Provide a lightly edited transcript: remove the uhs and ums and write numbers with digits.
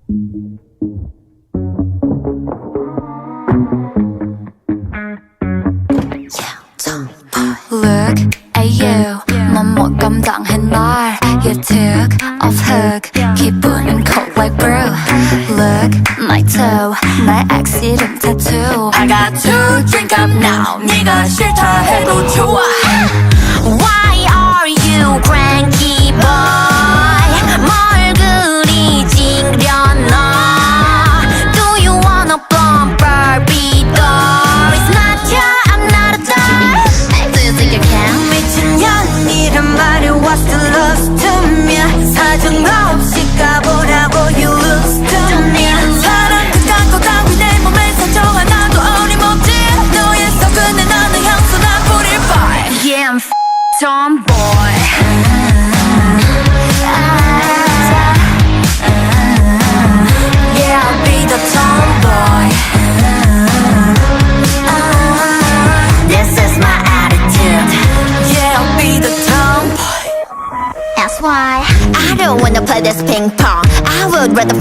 Look at you 넌 못 감당해 날 You took off hook 기분은 cold like brew Look my toe 날 ex 이름 tattoo I got to drink up now 네가 싫다 해도 좋아 Why are you cranky boy 뭘 그리 찡그려놔 Do you wanna bump Barbie doll It's not you I'm not a doll Do you think you can? 미친년이란 말이 what's the love to me 사정 없이 가보라고 you lose to me 사랑 그딴 거 따위 내 몸에 상처 하나도 어림없지 너의 속은 나는 향수 난 뿌릴 boy Yeah I'm tomboy Yeah I'll be the tomboy This is my attitude Yeah I'll be the tomboy That's why I don't wanna play this ping pong I would rather